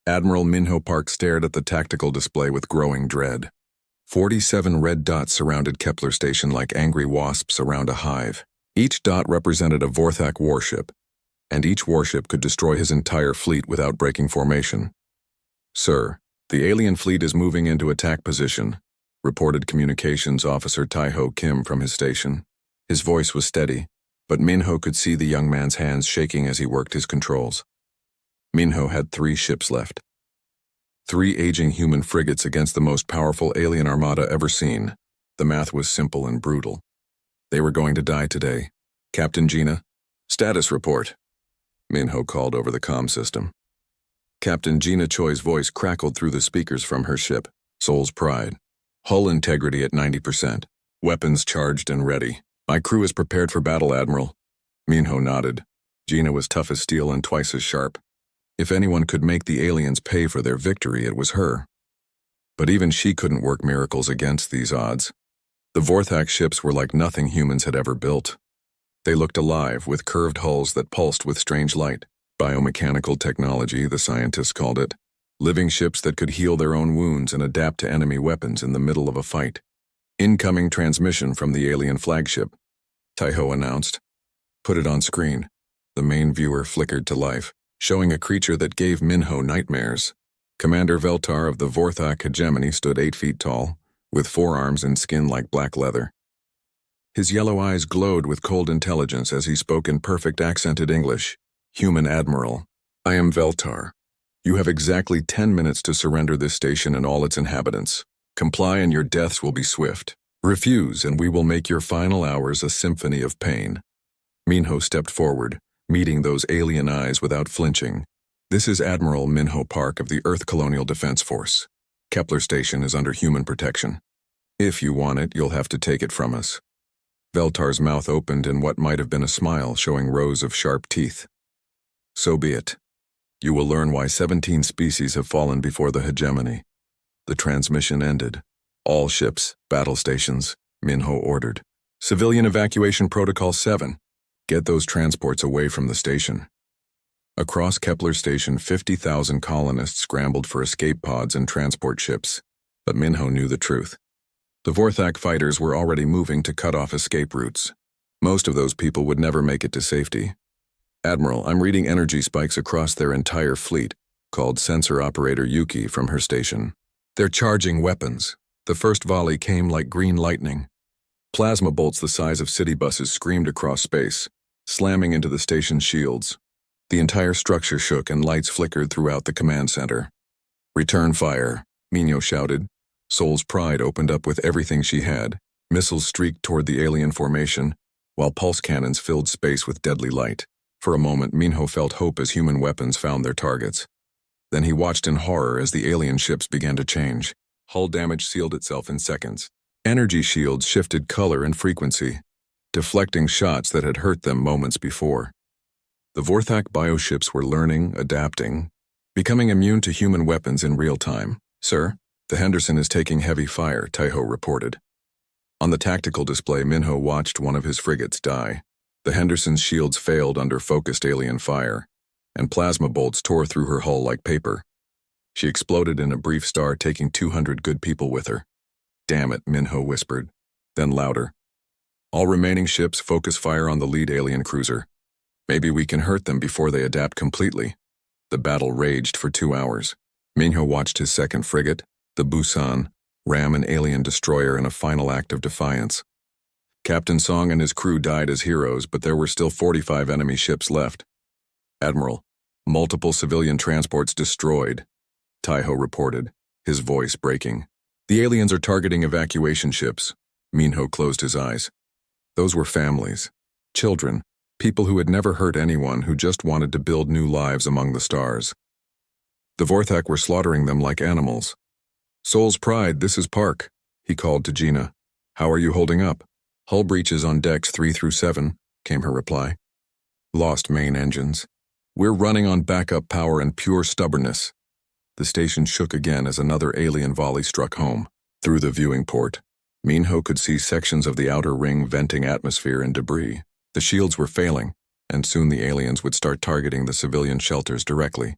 Admiral Minho Park stared at the tactical display with growing dread. 47 red dots surrounded Kepler Station like angry wasps around a hive. Each dot represented a Vorthak warship, and each warship could destroy his entire fleet without breaking formation. "Sir, the alien fleet is moving into attack position," reported Communications Officer Taiho Kim from his station. His voice was steady, but Minho could see the young man's hands shaking as he worked his controls. Minho had 3 ships left. 3 aging human frigates against the most powerful alien armada ever seen. The math was simple and brutal. They were going to die today. "Captain Gina, status report," Minho called over the comm system. Captain Gina Choi's voice crackled through the speakers from her ship, Soul's Pride. "Hull integrity at 90%. Weapons charged and ready. My crew is prepared for battle, Admiral." Minho nodded. Gina was tough as steel and twice as sharp. If anyone could make the aliens pay for their victory, it was her. But even she couldn't work miracles against these odds. The Vorthak ships were like nothing humans had ever built. They looked alive, with curved hulls that pulsed with strange light. Biomechanical technology, the scientists called it. Living ships that could heal their own wounds and adapt to enemy weapons in the middle of a fight. "Incoming transmission from the alien flagship," Taiho announced. "Put it on screen." The main viewer flickered to life, showing a creature that gave Minho nightmares. Commander Veltar of the Vorthak hegemony stood 8 feet tall, with 4 arms and skin like black leather. His yellow eyes glowed with cold intelligence as he spoke in perfect accented English. "Human Admiral, I am Veltar. You have exactly 10 minutes to surrender this station and all its inhabitants. Comply and your deaths will be swift. Refuse and we will make your final hours a symphony of pain." Minho stepped forward, meeting those alien eyes without flinching. "This is Admiral Minho Park of the Earth Colonial Defense Force. Kepler Station is under human protection. If you want it, you'll have to take it from us." Veltar's mouth opened in what might have been a smile, showing rows of sharp teeth. "So be it. You will learn why 17 species have fallen before the hegemony." The transmission ended. "All ships, battle stations," Minho ordered. "Civilian Evacuation Protocol 7. Get those transports away from the station." Across Kepler Station, 50,000 colonists scrambled for escape pods and transport ships. But Minho knew the truth. The Vorthak fighters were already moving to cut off escape routes. Most of those people would never make it to safety. "Admiral, I'm reading energy spikes across their entire fleet," called sensor operator Yuki from her station. "They're charging weapons." The first volley came like green lightning. Plasma bolts the size of city buses screamed across space, slamming into the station's shields. The entire structure shook and lights flickered throughout the command center. "Return fire," Minho shouted. Soul's Pride opened up with everything she had. Missiles streaked toward the alien formation, while pulse cannons filled space with deadly light. For a moment, Minho felt hope as human weapons found their targets. Then he watched in horror as the alien ships began to change. Hull damage sealed itself in seconds. Energy shields shifted color and frequency, deflecting shots that had hurt them moments before. The Vorthak bioships were learning, adapting, becoming immune to human weapons in real time. "Sir, the Henderson is taking heavy fire," Taiho reported. On the tactical display, Minho watched one of his frigates die. The Henderson's shields failed under focused alien fire, and plasma bolts tore through her hull like paper. She exploded in a brief star, taking 200 good people with her. "Damn it," Minho whispered, then louder. "All remaining ships focus fire on the lead alien cruiser. Maybe we can hurt them before they adapt completely." The battle raged for 2 hours. Minho watched his second frigate, the Busan, ram an alien destroyer in a final act of defiance. Captain Song and his crew died as heroes, but there were still 45 enemy ships left. "Admiral, multiple civilian transports destroyed," Taiho reported, his voice breaking. "The aliens are targeting evacuation ships." Minho closed his eyes. Those were families, children, people who had never hurt anyone, who just wanted to build new lives among the stars. The Vorthak were slaughtering them like animals. "Soul's Pride, this is Park," he called to Gina. "How are you holding up?" "Hull breaches on decks 3 through 7, came her reply. "Lost main engines. We're running on backup power and pure stubbornness." The station shook again as another alien volley struck home. Through the viewing port, Minho could see sections of the outer ring venting atmosphere and debris. The shields were failing, and soon the aliens would start targeting the civilian shelters directly.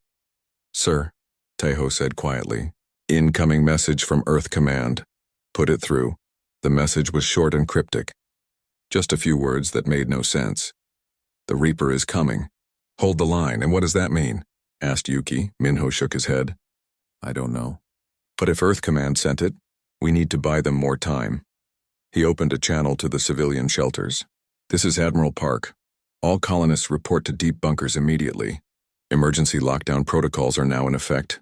"Sir, Tejo said quietly. Incoming message from Earth Command. Put it through. The message was short and cryptic. Just a few words that made no sense. The Reaper is coming. Hold the line, and what does that mean? Asked Yuki. Minho shook his head. I don't know. But if Earth Command sent it, we need to buy them more time. He opened a channel to the civilian shelters. This is Admiral Park. All colonists report to deep bunkers immediately. Emergency lockdown protocols are now in effect.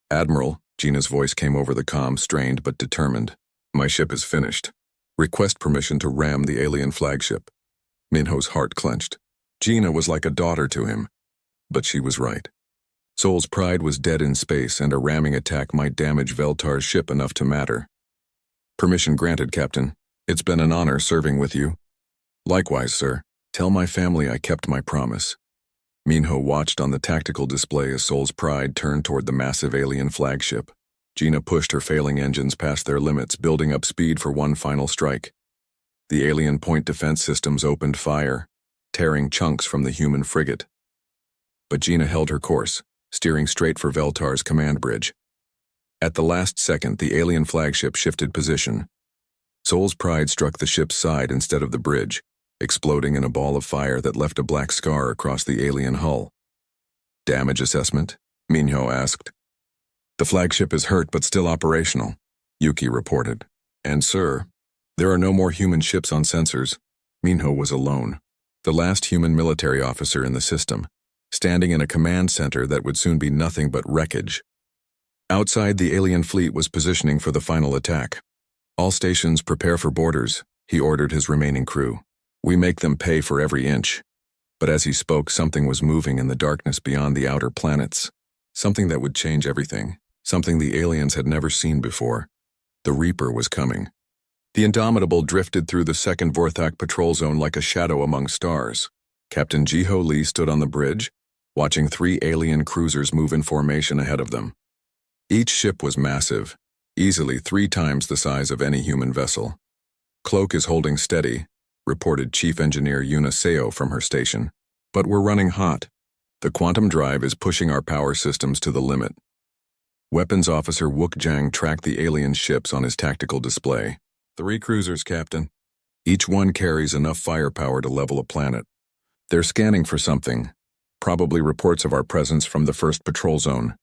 Admiral, Gina's voice came over the comm, strained but determined. My ship is finished. Request permission to ram the alien flagship. Minho's heart clenched. Gina was like a daughter to him. But she was right. Sol's pride was dead in space, and a ramming attack might damage Veltar's ship enough to matter. Permission granted, Captain. It's been an honor serving with you. Likewise, sir. Tell my family I kept my promise. Minho watched on the tactical display as Sol's pride turned toward the massive alien flagship. Gina pushed her failing engines past their limits, building up speed for one final strike. The alien point defense systems opened fire, tearing chunks from the human frigate. But Gina held her course, steering straight for Veltar's command bridge. At the last second, the alien flagship shifted position. Sol's pride struck the ship's side instead of the bridge, exploding in a ball of fire that left a black scar across the alien hull. Damage assessment? Minho asked. The flagship is hurt but still operational, Yuki reported. And sir, there are no more human ships on sensors. Minho was alone, the last human military officer in the system, standing in a command center that would soon be nothing but wreckage. Outside, the alien fleet was positioning for the final attack. All stations prepare for boarders, he ordered his remaining crew. We make them pay for every inch. But as he spoke, something was moving in the darkness beyond the outer planets. Something that would change everything. Something the aliens had never seen before. The Reaper was coming. The Indomitable drifted through the second Vorthak patrol zone like a shadow among stars. Captain Jiho Lee stood on the bridge, watching 3 alien cruisers move in formation ahead of them. Each ship was massive, easily 3 times the size of any human vessel. Cloak is holding steady, reported Chief Engineer Yuna Seo from her station. But we're running hot. The quantum drive is pushing our power systems to the limit. Weapons Officer Wook Jang tracked the alien ships on his tactical display. 3 cruisers, Captain. Each one carries enough firepower to level a planet. They're scanning for something, probably reports of our presence from the first patrol zone.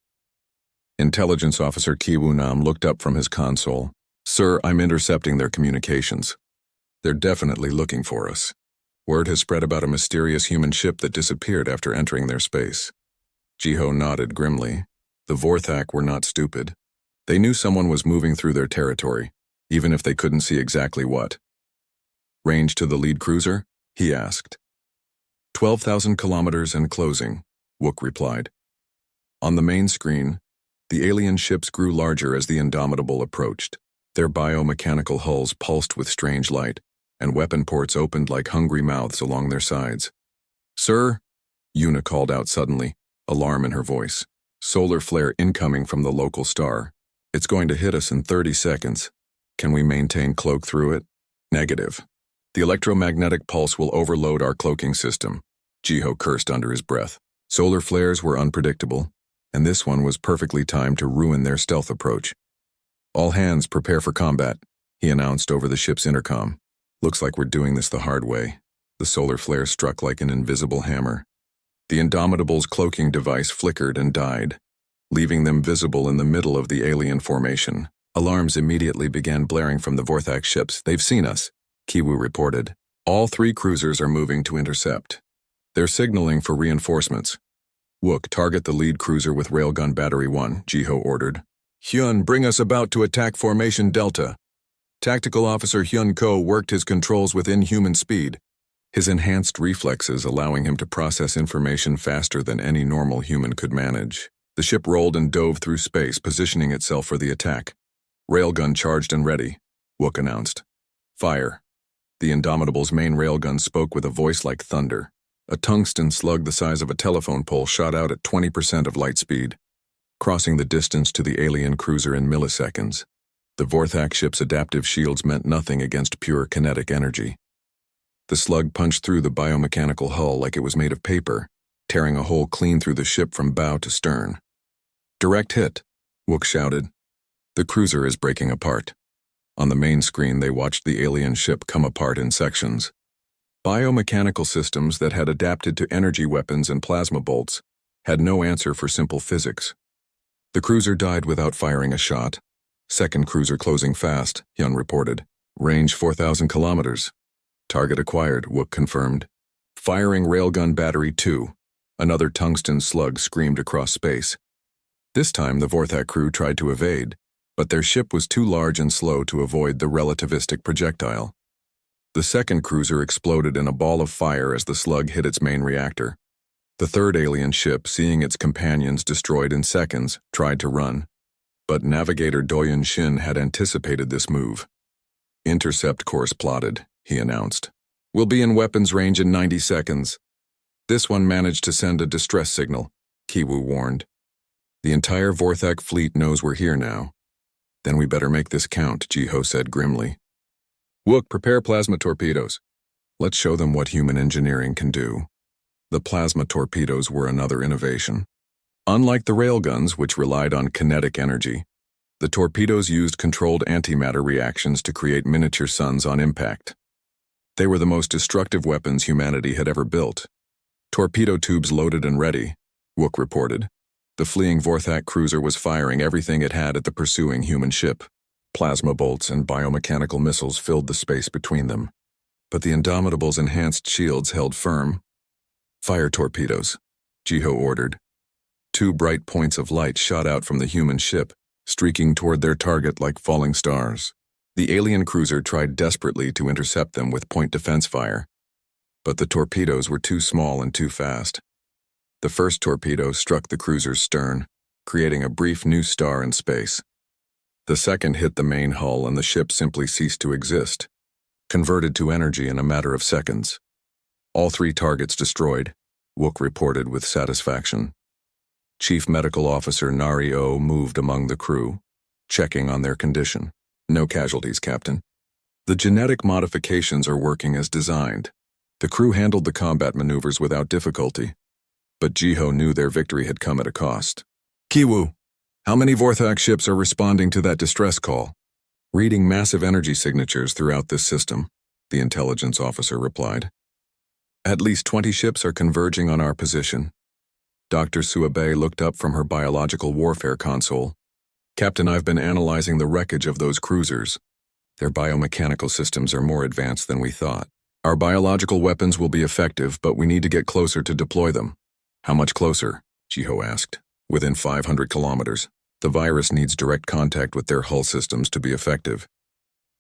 Intelligence Officer Ki Woo Nam looked up from his console. Sir, I'm intercepting their communications. They're definitely looking for us. Word has spread about a mysterious human ship that disappeared after entering their space. Jiho nodded grimly. The Vorthak were not stupid. They knew someone was moving through their territory, even if they couldn't see exactly what. Range to the lead cruiser? He asked. 12,000 kilometers and closing, Wook replied. On the main screen, the alien ships grew larger as the Indomitable approached. Their biomechanical hulls pulsed with strange light, and weapon ports opened like hungry mouths along their sides. Sir, Yuna called out suddenly, alarm in her voice. Solar flare incoming from the local star. It's going to hit us in 30 seconds. Can we maintain cloak through it? Negative. The electromagnetic pulse will overload our cloaking system. Jiho cursed under his breath. Solar flares were unpredictable, and this one was perfectly timed to ruin their stealth approach. All hands prepare for combat, he announced over the ship's intercom. Looks like we're doing this the hard way. The solar flare struck like an invisible hammer. The Indomitable's cloaking device flickered and died, leaving them visible in the middle of the alien formation. Alarms immediately began blaring from the Vorthak ships. They've seen us, Kiwu reported. All 3 cruisers are moving to intercept. They're signaling for reinforcements. Wook, target the lead cruiser with Railgun Battery 1, Jiho ordered. Hyun, bring us about to attack Formation Delta. Tactical Officer Hyun Ko worked his controls with inhuman speed, his enhanced reflexes allowing him to process information faster than any normal human could manage. The ship rolled and dove through space, positioning itself for the attack. Railgun charged and ready, Wook announced. Fire. The Indomitable's main railgun spoke with a voice like thunder. A tungsten slug the size of a telephone pole shot out at 20% of light speed, crossing the distance to the alien cruiser in milliseconds. The Vorthak ship's adaptive shields meant nothing against pure kinetic energy. The slug punched through the biomechanical hull like it was made of paper, tearing a hole clean through the ship from bow to stern. Direct hit, Wook shouted. The cruiser is breaking apart. On the main screen, they watched the alien ship come apart in sections. Biomechanical systems that had adapted to energy weapons and plasma bolts had no answer for simple physics. The cruiser died without firing a shot. Second cruiser closing fast, Hyun reported. Range 4,000 kilometers. Target acquired, Wook confirmed. Firing railgun battery 2. Another tungsten slug screamed across space. This time the Vorthak crew tried to evade, but their ship was too large and slow to avoid the relativistic projectile. The second cruiser exploded in a ball of fire as the slug hit its main reactor. The third alien ship, seeing its companions destroyed in seconds, tried to run. But Navigator Doyun Shin had anticipated this move. Intercept course plotted, he announced. We'll be in weapons range in 90 seconds. This one managed to send a distress signal, Kiwoo warned. The entire Vorthak fleet knows we're here now. Then we better make this count, Jiho said grimly. Wook, prepare plasma torpedoes. Let's show them what human engineering can do. The plasma torpedoes were another innovation. Unlike the railguns, which relied on kinetic energy, the torpedoes used controlled antimatter reactions to create miniature suns on impact. They were the most destructive weapons humanity had ever built. Torpedo tubes loaded and ready, Wook reported. The fleeing Vorthak cruiser was firing everything it had at the pursuing human ship. Plasma bolts and biomechanical missiles filled the space between them. But the Indomitable's enhanced shields held firm. Fire torpedoes, Jiho ordered. 2 bright points of light shot out from the human ship, streaking toward their target like falling stars. The alien cruiser tried desperately to intercept them with point defense fire, but the torpedoes were too small and too fast. The first torpedo struck the cruiser's stern, creating a brief new star in space. The second hit the main hull and the ship simply ceased to exist, converted to energy in a matter of seconds. All 3 targets destroyed, Wook reported with satisfaction. Chief Medical Officer Nari O moved among the crew, checking on their condition. No casualties, Captain. The genetic modifications are working as designed. The crew handled the combat maneuvers without difficulty, but Jiho knew their victory had come at a cost. Kiwoo, how many Vorthak ships are responding to that distress call? Reading massive energy signatures throughout this system, the intelligence officer replied. At least 20 ships are converging on our position. Dr. Suabe looked up from her biological warfare console. Captain, I've been analyzing the wreckage of those cruisers. Their biomechanical systems are more advanced than we thought. Our biological weapons will be effective, but we need to get closer to deploy them. How much closer? Jiho asked. Within 500 kilometers. The virus needs direct contact with their hull systems to be effective.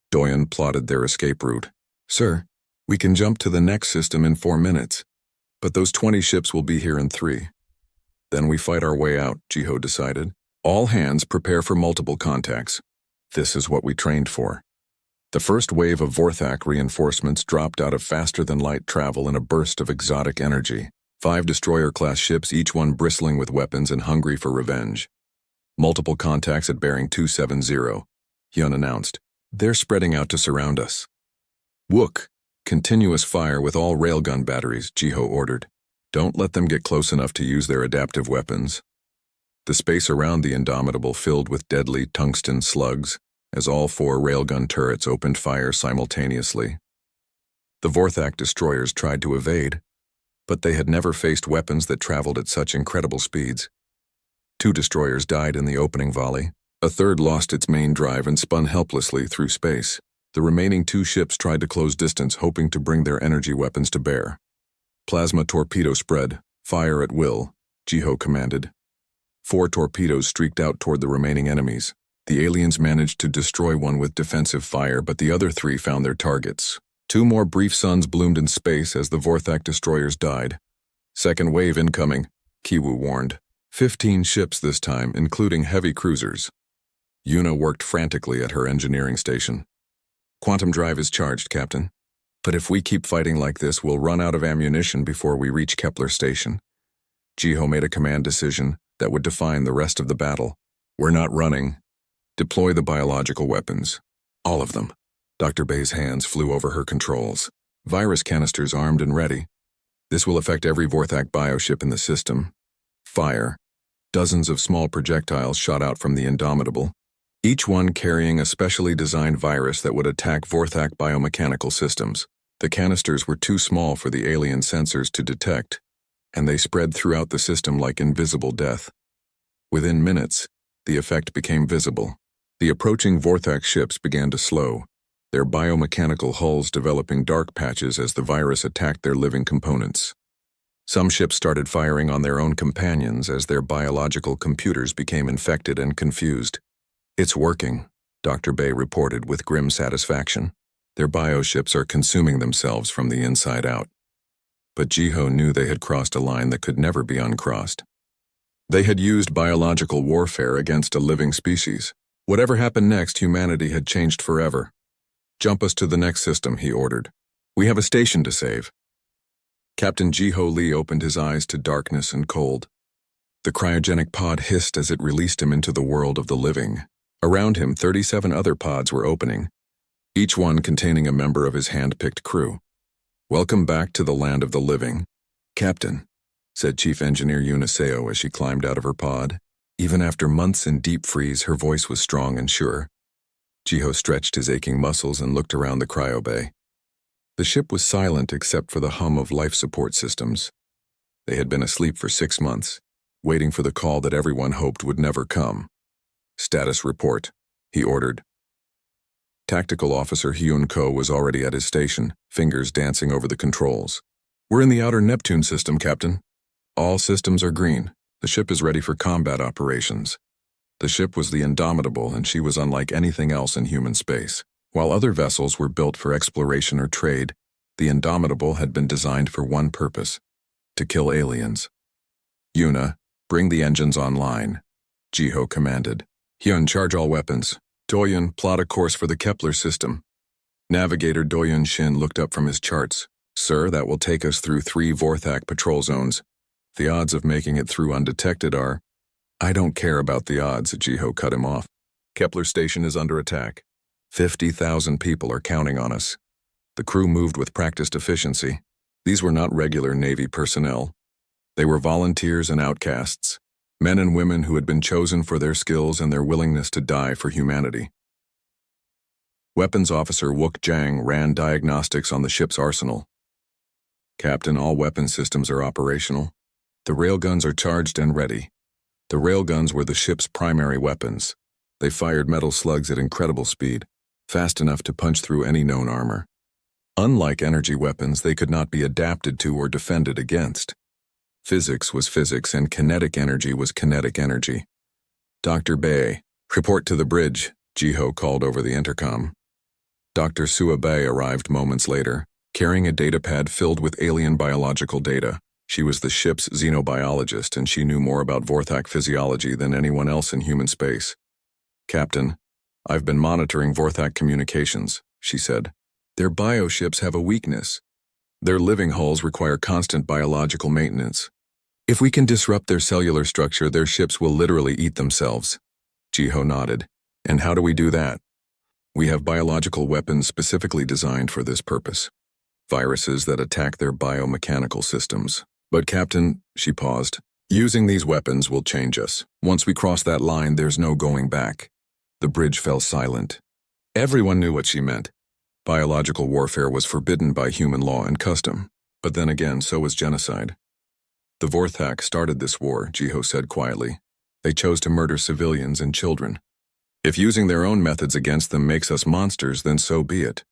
Doyen plotted their escape route. Sir, we can jump to the next system in 4 minutes, but those 20 ships will be here in 3. Then we fight our way out, Jiho decided. All hands prepare for multiple contacts. This is what we trained for. The first wave of Vorthak reinforcements dropped out of faster-than-light travel in a burst of exotic energy. 5 destroyer-class ships, each one bristling with weapons and hungry for revenge. Multiple contacts at bearing 270, Hyun announced. They're spreading out to surround us. Wook, continuous fire with all railgun batteries, Jiho ordered. Don't let them get close enough to use their adaptive weapons. The space around the Indomitable filled with deadly tungsten slugs as all 4 railgun turrets opened fire simultaneously. The Vorthak destroyers tried to evade, but they had never faced weapons that traveled at such incredible speeds. 2 destroyers died in the opening volley. A third lost its main drive and spun helplessly through space. The remaining 2 ships tried to close distance, hoping to bring their energy weapons to bear. Plasma torpedo spread, fire at will, Jiho commanded. 4 torpedoes streaked out toward the remaining enemies. The aliens managed to destroy one with defensive fire, but the other 3 found their targets. 2 more brief suns bloomed in space as the Vorthak destroyers died. Second wave incoming, Kiwoo warned. 15 ships this time, including heavy cruisers. Yuna worked frantically at her engineering station. Quantum drive is charged, Captain. But if we keep fighting like this, we'll run out of ammunition before we reach Kepler Station. Jiho made a command decision that would define the rest of the battle. We're not running. Deploy the biological weapons. All of them. Dr. Bay's hands flew over her controls. Virus canisters armed and ready. This will affect every Vorthak bioship in the system. Fire. Dozens of small projectiles shot out from the Indomitable, each one carrying a specially designed virus that would attack Vorthak biomechanical systems. The canisters were too small for the alien sensors to detect, and they spread throughout the system like invisible death. Within minutes, the effect became visible. The approaching Vorthak ships began to slow, their biomechanical hulls developing dark patches as the virus attacked their living components. Some ships started firing on their own companions as their biological computers became infected and confused. "It's working," Dr. Bay reported with grim satisfaction. "Their bioships are consuming themselves from the inside out." But Jiho knew they had crossed a line that could never be uncrossed. They had used biological warfare against a living species. Whatever happened next, humanity had changed forever. "Jump us to the next system," he ordered. "We have a station to save." Captain Jiho Lee opened his eyes to darkness and cold. The cryogenic pod hissed as it released him into the world of the living. Around him, 37 other pods were opening, each one containing a member of his hand-picked crew. "Welcome back to the land of the living, Captain," said Chief Engineer Uniseo as she climbed out of her pod. Even after months in deep freeze, her voice was strong and sure. Jiho stretched his aching muscles and looked around the cryobay. The ship was silent except for the hum of life support systems. They had been asleep for 6 months, waiting for the call that everyone hoped would never come. "Status report," he ordered. Tactical Officer Hyun Ko was already at his station, fingers dancing over the controls. "We're in the outer Neptune system, Captain. All systems are green. The ship is ready for combat operations." The ship was the Indomitable, and she was unlike anything else in human space. While other vessels were built for exploration or trade, the Indomitable had been designed for one purpose: to kill aliens. "Yuna, bring the engines online," Jiho commanded. "Hyun, charge all weapons. Doyun, plot a course for the Kepler system." Navigator Doyun Shin looked up from his charts. "Sir, that will take us through 3 Vorthak patrol zones. The odds of making it through undetected are—" "I don't care about the odds," Jiho cut him off. "Kepler station is under attack. 50,000 people are counting on us." The crew moved with practiced efficiency. These were not regular Navy personnel. They were volunteers and outcasts, men and women who had been chosen for their skills and their willingness to die for humanity. Weapons Officer Wook Jang ran diagnostics on the ship's arsenal. "Captain, all weapon systems are operational. The railguns are charged and ready." The railguns were the ship's primary weapons. They fired metal slugs at incredible speed, fast enough to punch through any known armor. Unlike energy weapons, they could not be adapted to or defended against. Physics was physics and kinetic energy was kinetic energy. "Dr. Bay, report to the bridge," Jiho called over the intercom. Dr. Sua Bay arrived moments later, carrying a datapad filled with alien biological data. She was the ship's xenobiologist, and she knew more about Vorthak physiology than anyone else in human space. "Captain, I've been monitoring Vorthak communications," she said. "Their bioships have a weakness. Their living hulls require constant biological maintenance. If we can disrupt their cellular structure, their ships will literally eat themselves." Jiho nodded. "And how do we do that?" "We have biological weapons specifically designed for this purpose. Viruses that attack their biomechanical systems. But Captain," she paused, "using these weapons will change us. Once we cross that line, there's no going back." The bridge fell silent. Everyone knew what she meant. Biological warfare was forbidden by human law and custom, but then again, so was genocide. "The Vorthak started this war," Jiho said quietly. "They chose to murder civilians and children. If using their own methods against them makes us monsters, then so be it."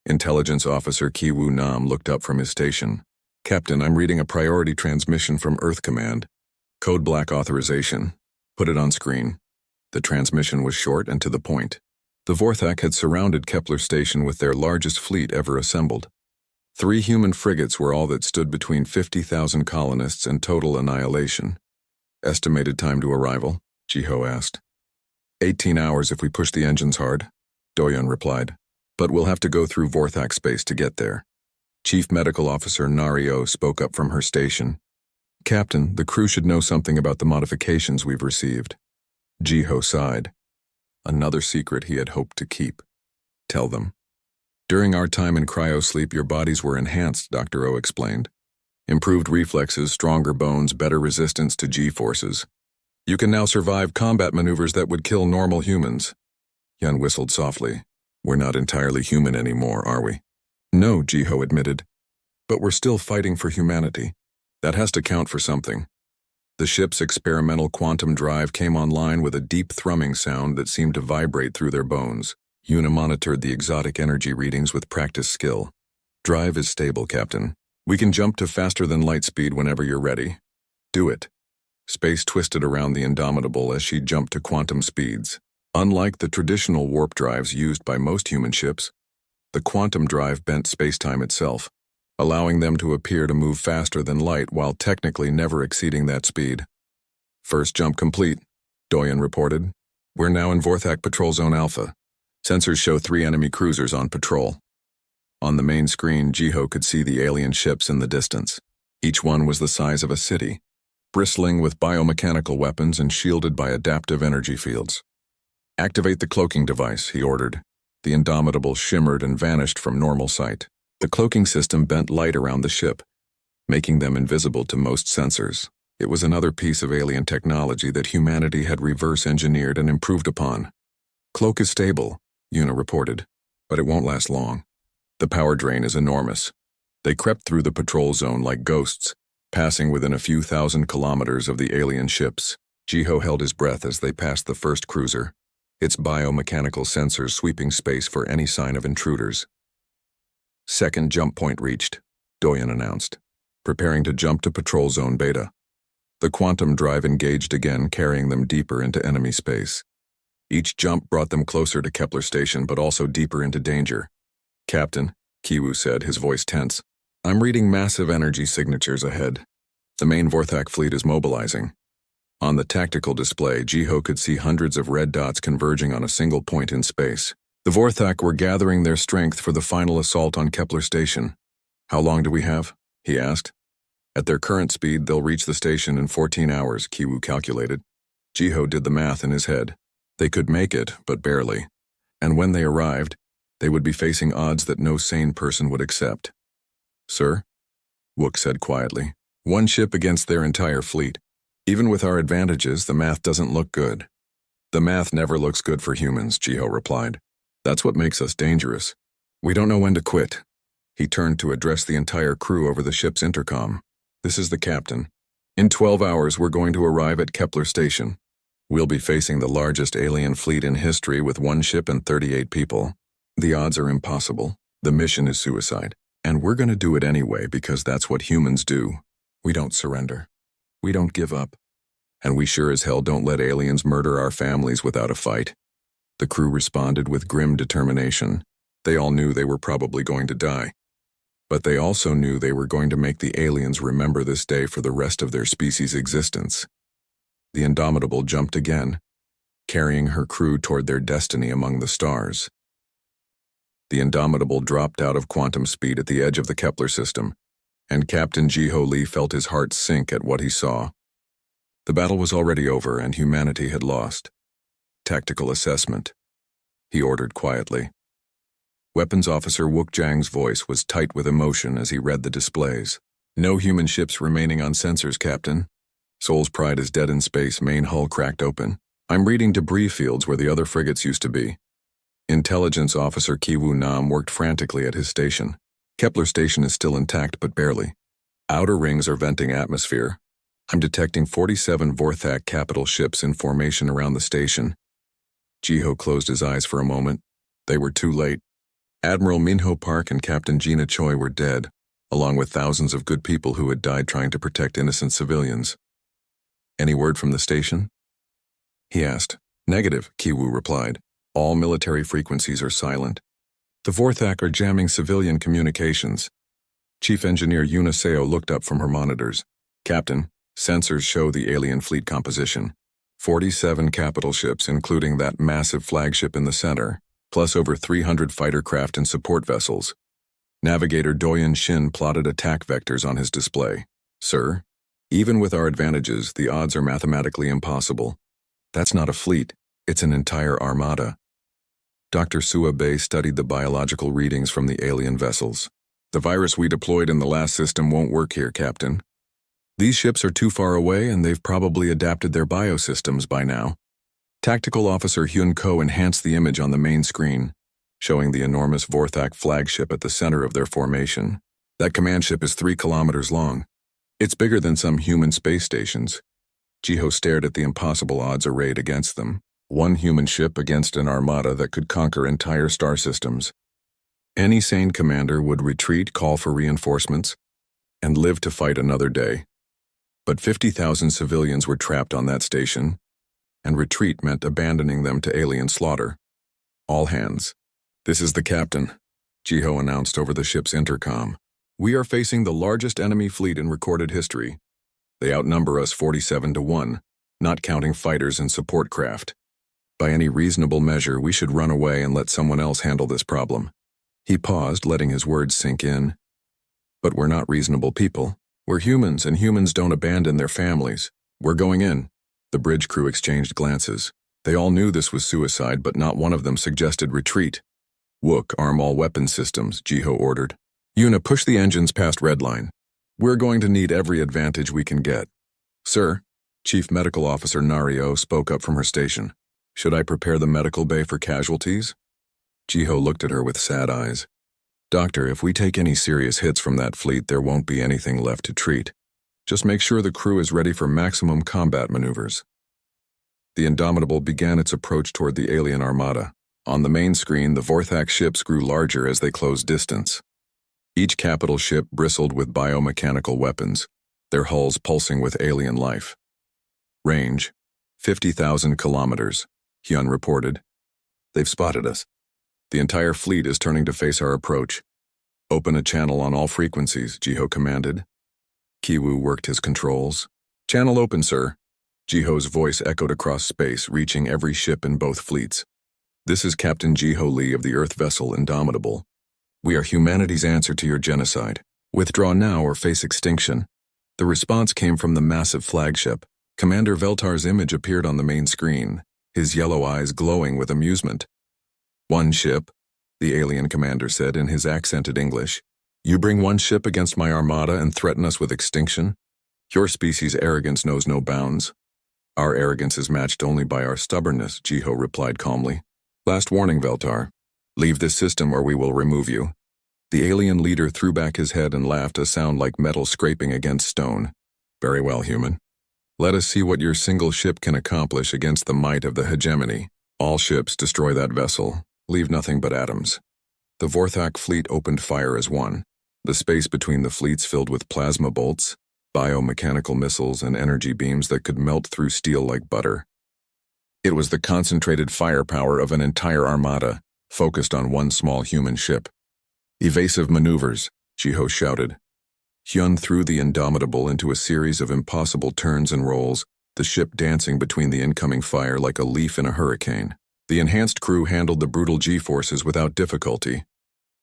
Intelligence Officer Kiwoo Nam looked up from his station. "Captain, I'm reading a priority transmission from Earth Command. Code Black authorization. Put it on screen." The transmission was short and to the point. The Vorthak had surrounded Kepler Station with their largest fleet ever assembled. 3 human frigates were all that stood between 50,000 colonists and total annihilation. "Estimated time to arrival?" Jiho asked. 18 hours if we push the engines hard," Doyun replied. "But we'll have to go through Vorthak space to get there." Chief Medical Officer Nario spoke up from her station. "Captain, the crew should know something about the modifications we've received." Jiho sighed. Another secret he had hoped to keep. "Tell them." "During our time in cryosleep, your bodies were enhanced," Dr. O explained. "Improved reflexes, stronger bones, better resistance to G-forces. You can now survive combat maneuvers that would kill normal humans. Yun whistled softly. We're not entirely human anymore, are we? No, Jiho admitted. But we're still fighting for humanity. That has to count for something. The ship's experimental quantum drive came online with a deep thrumming sound that seemed to vibrate through their bones. Yuna monitored the exotic energy readings with practiced skill. Drive is stable, Captain. We can jump to faster than light speed whenever you're ready. Do it. Space twisted around the Indomitable as she jumped to quantum speeds. Unlike the traditional warp drives used by most human ships, the quantum drive bent spacetime itself, allowing them to appear to move faster than light while technically never exceeding that speed. First jump complete, Doyen reported. We're now in Vorthak Patrol Zone Alpha. Sensors show 3 enemy cruisers on patrol. On the main screen, Jiho could see the alien ships in the distance. Each one was the size of a city, bristling with biomechanical weapons and shielded by adaptive energy fields. Activate the cloaking device, he ordered. The Indomitable shimmered and vanished from normal sight. The cloaking system bent light around the ship, making them invisible to most sensors. It was another piece of alien technology that humanity had reverse-engineered and improved upon. Cloak is stable, Yuna reported, but it won't last long. The power drain is enormous. They crept through the patrol zone like ghosts, passing within a few thousand kilometers of the alien ships. Jiho held his breath as they passed the first cruiser, its biomechanical sensors sweeping space for any sign of intruders. Second jump point reached, Doyen announced, preparing to jump to Patrol Zone Beta. The quantum drive engaged again, carrying them deeper into enemy space. Each jump brought them closer to Kepler Station, but also deeper into danger. Captain, Kiwu said, his voice tense, I'm reading massive energy signatures ahead. The main Vorthak fleet is mobilizing. On the tactical display, Jiho could see hundreds of red dots converging on a single point in space. The Vorthak were gathering their strength for the final assault on Kepler Station. How long do we have? He asked. At their current speed, they'll reach the station in 14 hours, Kiwu calculated. Jiho did the math in his head. They could make it, but barely. And when they arrived, they would be facing odds that no sane person would accept. Sir? Wook said quietly. One ship against their entire fleet. Even with our advantages, the math doesn't look good. The math never looks good for humans, Jiho replied. That's what makes us dangerous. We don't know when to quit. He turned to address the entire crew over the ship's intercom. This is the captain. In 12 hours, we're going to arrive at Kepler Station. We'll be facing the largest alien fleet in history with 1 ship and 38 people. The odds are impossible. The mission is suicide. And we're going to do it anyway because that's what humans do. We don't surrender. We don't give up. And we sure as hell don't let aliens murder our families without a fight. The crew responded with grim determination. They all knew they were probably going to die. But they also knew they were going to make the aliens remember this day for the rest of their species' existence. The Indomitable jumped again, carrying her crew toward their destiny among the stars. The Indomitable dropped out of quantum speed at the edge of the Kepler system, and Captain Jiho Lee felt his heart sink at what he saw. The battle was already over and humanity had lost. Tactical assessment, he ordered quietly. Weapons Officer Wook Jang's voice was tight with emotion as he read the displays. No human ships remaining on sensors, Captain. Soul's Pride is dead in space, main hull cracked open. I'm reading debris fields where the other frigates used to be. Intelligence Officer Kiwu Nam worked frantically at his station. Kepler Station is still intact, but barely. Outer rings are venting atmosphere. I'm detecting 47 Vorthak capital ships in formation around the station. Jiho closed his eyes for a moment. They were too late. Admiral Minho Park and Captain Gina Choi were dead, along with thousands of good people who had died trying to protect innocent civilians. Any word from the station? He asked. Negative, Kiwu replied. All military frequencies are silent. The Vorthak are jamming civilian communications. Chief Engineer Yuna Seo looked up from her monitors. Captain, sensors show the alien fleet composition. 47 capital ships, including that massive flagship in the center, plus over 300 fighter craft and support vessels. Navigator Doyen Shin plotted attack vectors on his display. Sir, even with our advantages, the odds are mathematically impossible. That's not a fleet, it's an entire armada. Dr. Sua Bei studied the biological readings from the alien vessels. The virus we deployed in the last system won't work here, Captain. These ships are too far away and they've probably adapted their biosystems by now. Tactical Officer Hyun Ko enhanced the image on the main screen, showing the enormous Vorthak flagship at the center of their formation. That command ship is 3 kilometers long. It's bigger than some human space stations. Jiho stared at the impossible odds arrayed against them. One human ship against an armada that could conquer entire star systems. Any sane commander would retreat, call for reinforcements, and live to fight another day. But 50,000 civilians were trapped on that station, and retreat meant abandoning them to alien slaughter. All hands. This is the captain, Jiho announced over the ship's intercom. We are facing the largest enemy fleet in recorded history. They outnumber us 47-1, not counting fighters and support craft. By any reasonable measure, we should run away and let someone else handle this problem. He paused, letting his words sink in. But we're not reasonable people. We're humans, and humans don't abandon their families. We're going in. The bridge crew exchanged glances. They all knew this was suicide, but not one of them suggested retreat. Wook, arm all weapon systems, Jiho ordered. Yuna, push the engines past Redline. We're going to need every advantage we can get. Sir, Chief Medical Officer Nario spoke up from her station. Should I prepare the medical bay for casualties? Jiho looked at her with sad eyes. Doctor, if we take any serious hits from that fleet, there won't be anything left to treat. Just make sure the crew is ready for maximum combat maneuvers. The Indomitable began its approach toward the alien armada. On the main screen, the Vorthak ships grew larger as they closed distance. Each capital ship bristled with biomechanical weapons, their hulls pulsing with alien life. Range, 50,000 kilometers, Hyun reported. They've spotted us. The entire fleet is turning to face our approach. Open a channel on all frequencies, Jiho commanded. Kiwoo worked his controls. Channel open, sir. Jiho's voice echoed across space, reaching every ship in both fleets. This is Captain Jiho Lee of the Earth vessel Indomitable. We are humanity's answer to your genocide. Withdraw now or face extinction. The response came from the massive flagship. Commander Veltar's image appeared on the main screen, his yellow eyes glowing with amusement. One ship, the alien commander said in his accented English. You bring one ship against my armada and threaten us with extinction? Your species' arrogance knows no bounds. Our arrogance is matched only by our stubbornness, Jiho replied calmly. Last warning, Veltar. Leave this system or we will remove you. The alien leader threw back his head and laughed, a sound like metal scraping against stone. Very well, human. Let us see what your single ship can accomplish against the might of the hegemony. All ships destroy that vessel. Leave nothing but atoms. The Vorthak fleet opened fire as one. The space between the fleets filled with plasma bolts, biomechanical missiles, and energy beams that could melt through steel like butter. It was the concentrated firepower of an entire armada, focused on one small human ship. Evasive maneuvers, Jiho shouted. Hyun threw the Indomitable into a series of impossible turns and rolls, the ship dancing between the incoming fire like a leaf in a hurricane. The enhanced crew handled the brutal G-forces without difficulty,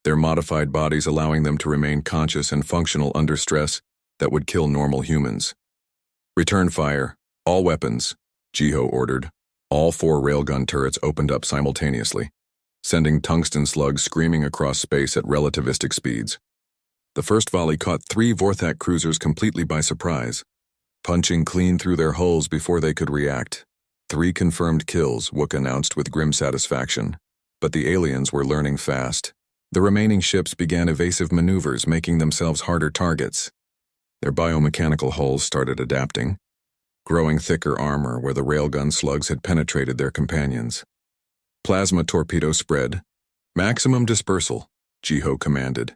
their modified bodies allowing them to remain conscious and functional under stress that would kill normal humans. Return fire, all weapons, Jiho ordered. All 4 railgun turrets opened up simultaneously, sending tungsten slugs screaming across space at relativistic speeds. The first volley caught 3 Vorthak cruisers completely by surprise, punching clean through their hulls before they could react. 3 confirmed kills, Wook announced with grim satisfaction. But the aliens were learning fast. The remaining ships began evasive maneuvers, making themselves harder targets. Their biomechanical hulls started adapting, growing thicker armor where the railgun slugs had penetrated their companions. Plasma torpedo spread. Maximum dispersal, Jiho commanded.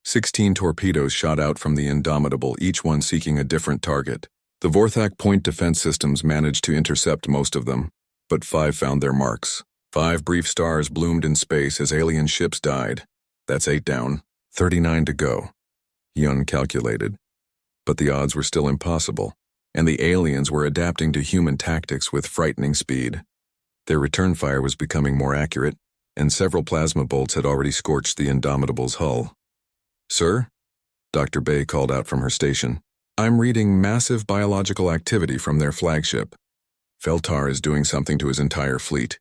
16 torpedoes shot out from the Indomitable, each one seeking a different target. The Vorthak point defense systems managed to intercept most of them, but 5 found their marks. 5 brief stars bloomed in space as alien ships died. That's 8 down, 39 to go. Hyun calculated. But the odds were still impossible, and the aliens were adapting to human tactics with frightening speed. Their return fire was becoming more accurate, and several plasma bolts had already scorched the Indomitable's hull. Sir? Dr. Bay called out from her station. I'm reading massive biological activity from their flagship. Veltar is doing something to his entire fleet.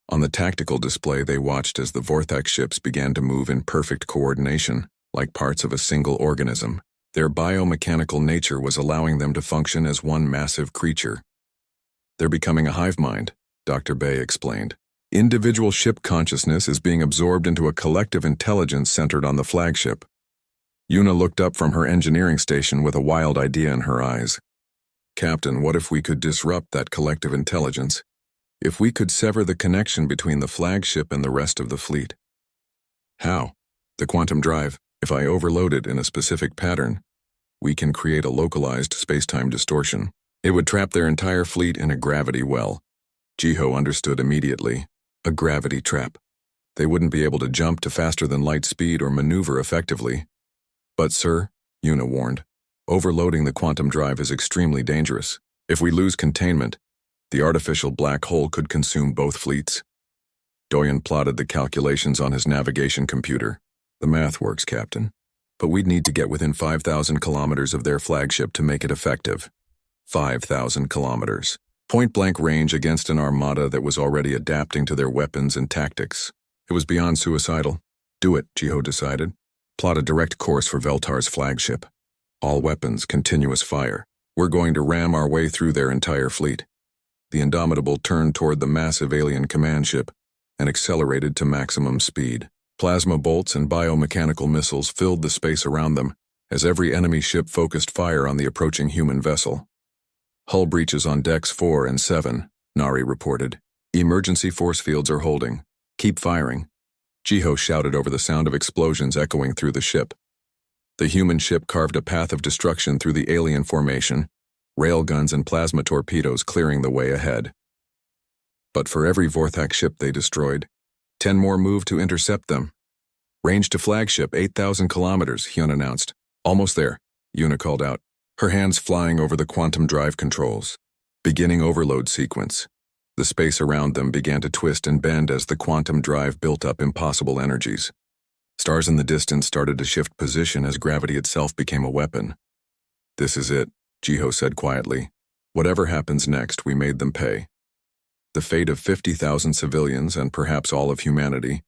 On the tactical display, they watched as the Vorthak ships began to move in perfect coordination, like parts of a single organism. Their biomechanical nature was allowing them to function as one massive creature. They're becoming a hive mind, Dr. Bay explained. Individual ship consciousness is being absorbed into a collective intelligence centered on the flagship. Yuna looked up from her engineering station with a wild idea in her eyes. Captain, what if we could disrupt that collective intelligence? If we could sever the connection between the flagship and the rest of the fleet? How? The quantum drive. If I overload it in a specific pattern, we can create a localized space-time distortion. It would trap their entire fleet in a gravity well. Jiho understood immediately. A gravity trap. They wouldn't be able to jump to faster than light speed or maneuver effectively. But sir, Yuna warned, overloading the quantum drive is extremely dangerous. If we lose containment, the artificial black hole could consume both fleets. Doyen plotted the calculations on his navigation computer. The math works, Captain. But we'd need to get within 5,000 kilometers of their flagship to make it effective. 5,000 kilometers. Point-blank range against an armada that was already adapting to their weapons and tactics. It was beyond suicidal. Do it, Jiho decided. Plot a direct course for Veltar's flagship. All weapons, continuous fire. We're going to ram our way through their entire fleet. The Indomitable turned toward the massive alien command ship and accelerated to maximum speed. Plasma bolts and biomechanical missiles filled the space around them as every enemy ship focused fire on the approaching human vessel. Hull breaches on decks 4 and 7, Nari reported. Emergency force fields are holding. Keep firing. Jiho shouted over the sound of explosions echoing through the ship. The human ship carved a path of destruction through the alien formation, railguns and plasma torpedoes clearing the way ahead. But for every Vorthak ship they destroyed, 10 more moved to intercept them. Range to flagship, 8,000 kilometers, Hyun announced. Almost there, Yuna called out, her hands flying over the quantum drive controls. Beginning overload sequence. The space around them began to twist and bend as the quantum drive built up impossible energies. Stars in the distance started to shift position as gravity itself became a weapon. This is it, Jiho said quietly. Whatever happens next, we made them pay. The fate of 50,000 civilians and perhaps all of humanity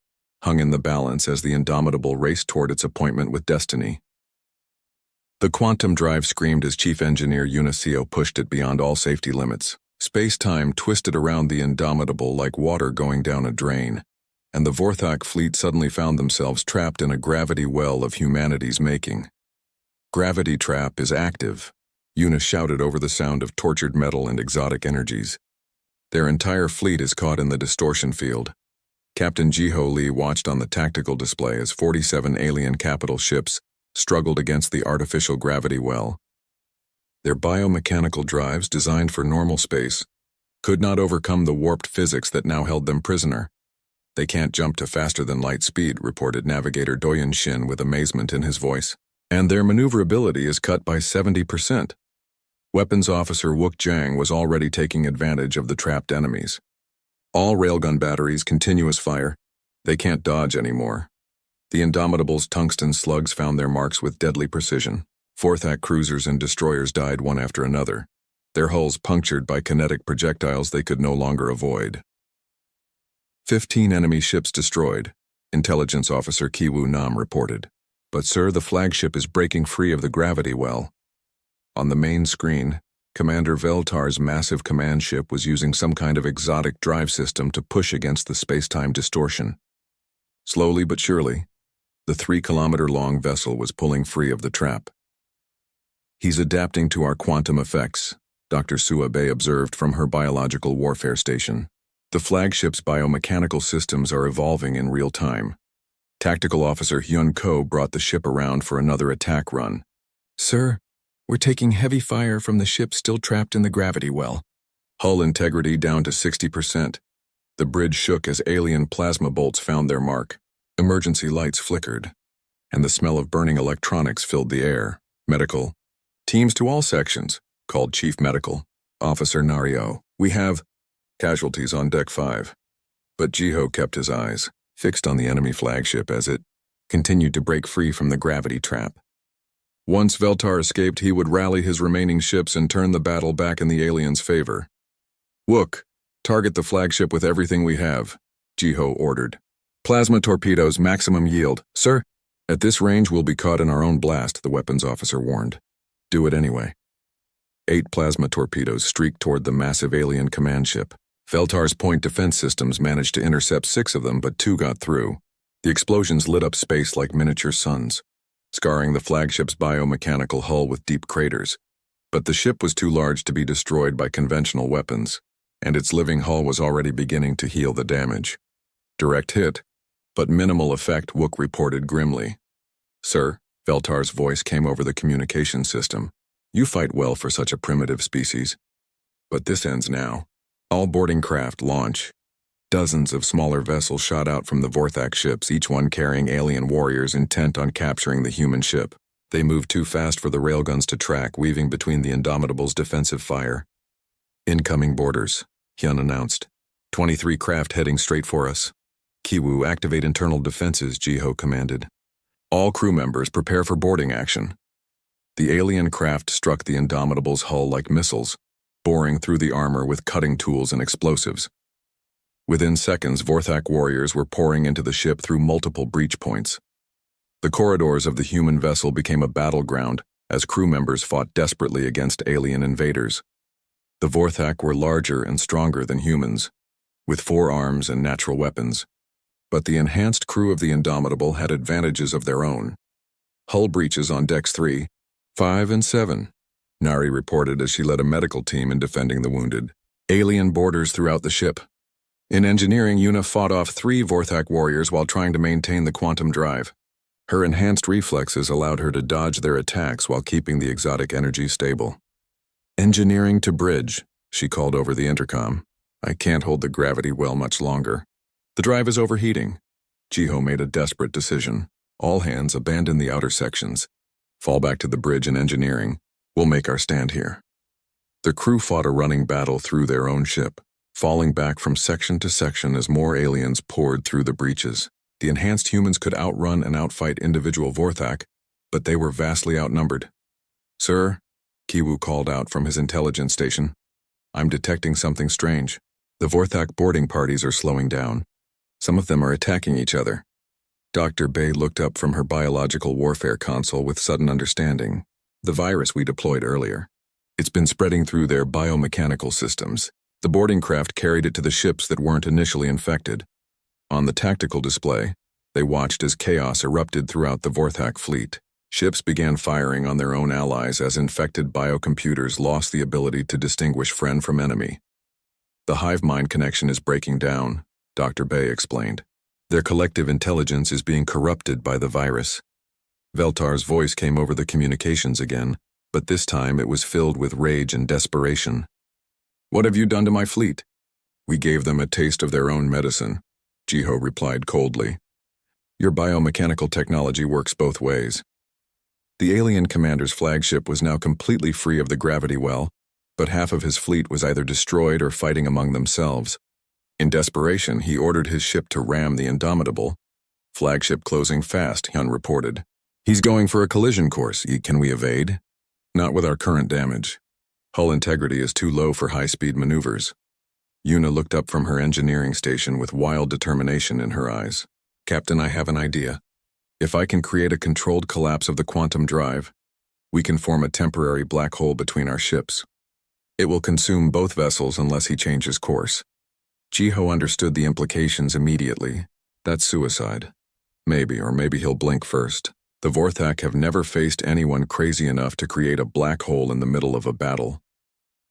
hung in the balance as the Indomitable raced toward its appointment with destiny. The quantum drive screamed as Chief Engineer Unisio pushed it beyond all safety limits. Space-time twisted around the Indomitable like water going down a drain, and the Vorthak fleet suddenly found themselves trapped in a gravity well of humanity's making. Gravity trap is active, Yuna shouted over the sound of tortured metal and exotic energies. Their entire fleet is caught in the distortion field. Captain Jiho Lee watched on the tactical display as 47 alien capital ships struggled against the artificial gravity well. Their biomechanical drives, designed for normal space, could not overcome the warped physics that now held them prisoner. They can't jump to faster than light speed, reported Navigator Doyen Shin with amazement in his voice. And their maneuverability is cut by 70%. Weapons Officer Wook Jang was already taking advantage of the trapped enemies. All railgun batteries, continuous fire. They can't dodge anymore. The Indomitable's tungsten slugs found their marks with deadly precision. Vorthak cruisers and destroyers died one after another, their hulls punctured by kinetic projectiles they could no longer avoid. 15 enemy ships destroyed, Intelligence Officer Kiwoo Nam reported. But sir, the flagship is breaking free of the gravity well. On the main screen, Commander Veltar's massive command ship was using some kind of exotic drive system to push against the space-time distortion. Slowly but surely, the 3-kilometer-long vessel was pulling free of the trap. He's adapting to our quantum effects, Dr. Suabe observed from her biological warfare station. The flagship's biomechanical systems are evolving in real time. Tactical Officer Hyun Ko brought the ship around for another attack run. Sir, we're taking heavy fire from the ship still trapped in the gravity well. Hull integrity down to 60%. The bridge shook as alien plasma bolts found their mark. Emergency lights flickered, and the smell of burning electronics filled the air. Medical. Teams to all sections, called Chief Medical Officer Nario. We have casualties on Deck 5. But Jiho kept his eyes fixed on the enemy flagship as it continued to break free from the gravity trap. Once Veltar escaped, he would rally his remaining ships and turn the battle back in the aliens' favor. Wook, target the flagship with everything we have, Jiho ordered. Plasma torpedoes, maximum yield. Sir, At this range, we'll be caught in our own blast, the weapons officer warned. Do it anyway. 8 plasma torpedoes streaked toward the massive alien command ship. Feltar's point defense systems managed to intercept 6 of them, but 2 got through. The explosions lit up space like miniature suns, scarring the flagship's biomechanical hull with deep craters. But the ship was too large to be destroyed by conventional weapons, and its living hull was already beginning to heal the damage. Direct hit, but minimal effect, Wook reported grimly. Sir, Feltar's voice came over the communication system. You fight well for such a primitive species. But this ends now. All boarding craft launch. Dozens of smaller vessels shot out from the Vorthak ships, each one carrying alien warriors intent on capturing the human ship. They moved too fast for the railguns to track, weaving between the Indomitable's defensive fire. Incoming boarders, Hyun announced. 23 craft heading straight for us. Kiwoo, activate internal defenses, Jiho commanded. All crew members prepare for boarding action. The alien craft struck the Indomitable's hull like missiles, boring through the armor with cutting tools and explosives. Within seconds, Vorthak warriors were pouring into the ship through multiple breach points. The corridors of the human vessel became a battleground as crew members fought desperately against alien invaders. The Vorthak were larger and stronger than humans, with 4 arms and natural weapons. But the enhanced crew of the Indomitable had advantages of their own. Hull breaches on decks 3, 5, and 7, Nari reported as she led a medical team in defending the wounded. Alien boarders throughout the ship. In engineering, Yuna fought off 3 Vorthak warriors while trying to maintain the quantum drive. Her enhanced reflexes allowed her to dodge their attacks while keeping the exotic energy stable. Engineering to bridge, she called over the intercom. I can't hold the gravity well much longer. The drive is overheating. Jiho made a desperate decision. All hands abandon the outer sections. Fall back to the bridge and engineering. We'll make our stand here. The crew fought a running battle through their own ship, falling back from section to section as more aliens poured through the breaches. The enhanced humans could outrun and outfight individual Vorthak, but they were vastly outnumbered. Sir, Kiwoo called out from his intelligence station. I'm detecting something strange. The Vorthak boarding parties are slowing down. Some of them are attacking each other. Dr. Bay looked up from her biological warfare console with sudden understanding. The virus we deployed earlier. It's been spreading through their biomechanical systems. The boarding craft carried it to the ships that weren't initially infected. On the tactical display, they watched as chaos erupted throughout the Vorthak fleet. Ships began firing on their own allies as infected biocomputers lost the ability to distinguish friend from enemy. The hive mind connection is breaking down, Dr. Bay explained. Their collective intelligence is being corrupted by the virus. Veltar's voice came over the communications again, but this time it was filled with rage and desperation. What have you done to my fleet? We gave them a taste of their own medicine, Jiho replied coldly. Your biomechanical technology works both ways. The alien commander's flagship was now completely free of the gravity well, but half of his fleet was either destroyed or fighting among themselves. In desperation, he ordered his ship to ram the Indomitable. Flagship closing fast, Hyun reported. He's going for a collision course. Can we evade? Not with our current damage. Hull integrity is too low for high-speed maneuvers. Yuna looked up from her engineering station with wild determination in her eyes. Captain, I have an idea. If I can create a controlled collapse of the quantum drive, we can form a temporary black hole between our ships. It will consume both vessels unless he changes course. Jiho understood the implications immediately. That's suicide. Maybe, or maybe he'll blink first. The Vorthak have never faced anyone crazy enough to create a black hole in the middle of a battle.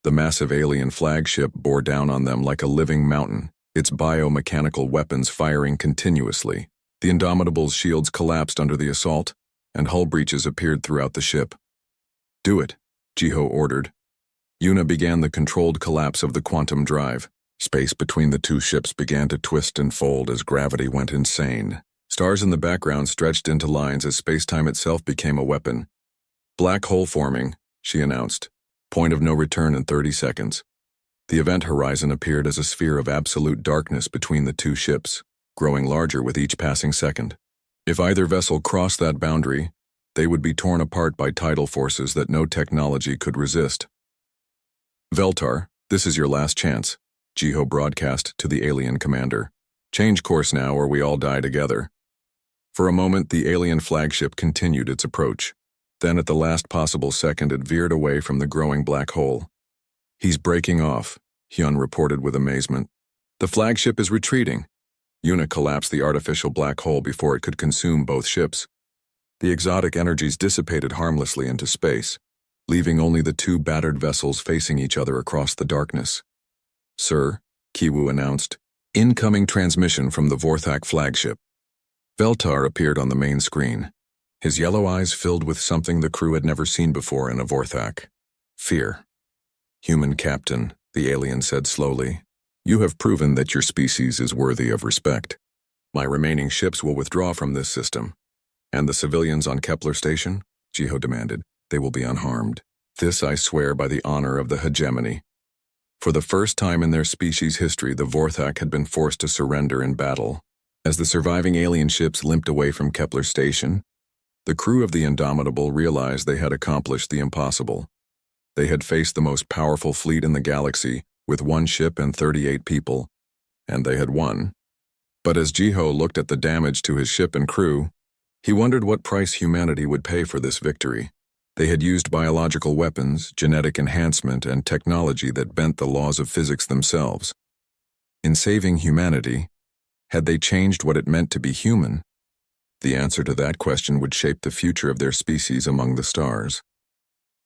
The massive alien flagship bore down on them like a living mountain, its biomechanical weapons firing continuously. The Indomitable's shields collapsed under the assault, and hull breaches appeared throughout the ship. Do it, Jiho ordered. Yuna began the controlled collapse of the quantum drive. Space between the two ships began to twist and fold as gravity went insane. Stars in the background stretched into lines as space-time itself became a weapon. Black hole forming, she announced. Point of no return in 30 seconds. The event horizon appeared as a sphere of absolute darkness between the two ships, growing larger with each passing second. If either vessel crossed that boundary, they would be torn apart by tidal forces that no technology could resist. Veltar, this is your last chance, Jiho broadcast to the alien commander. Change course now or we all die together. For a moment, the alien flagship continued its approach. Then, at the last possible second, it veered away from the growing black hole. "He's breaking off," Hyun reported with amazement. "The flagship is retreating." Yuna collapsed the artificial black hole before it could consume both ships. The exotic energies dissipated harmlessly into space, leaving only the two battered vessels facing each other across the darkness. "Sir," Kiwoo announced, "incoming transmission from the Vorthak flagship." Veltar appeared on the main screen, his yellow eyes filled with something the crew had never seen before in a Vorthak: fear. "Human captain," the alien said slowly, "you have proven that your species is worthy of respect. My remaining ships will withdraw from this system." "And the civilians on Kepler Station?" Jiho demanded. "They will be unharmed. This I swear by the honor of the hegemony." For the first time in their species' history, the Vorthak had been forced to surrender in battle. As the surviving alien ships limped away from Kepler Station, the crew of the Indomitable realized they had accomplished the impossible. They had faced the most powerful fleet in the galaxy, with 1 ship and 38 people, and they had won. But as Jiho looked at the damage to his ship and crew, he wondered what price humanity would pay for this victory. They had used biological weapons, genetic enhancement, and technology that bent the laws of physics themselves. In saving humanity, had they changed what it meant to be human? The answer to that question would shape the future of their species among the stars.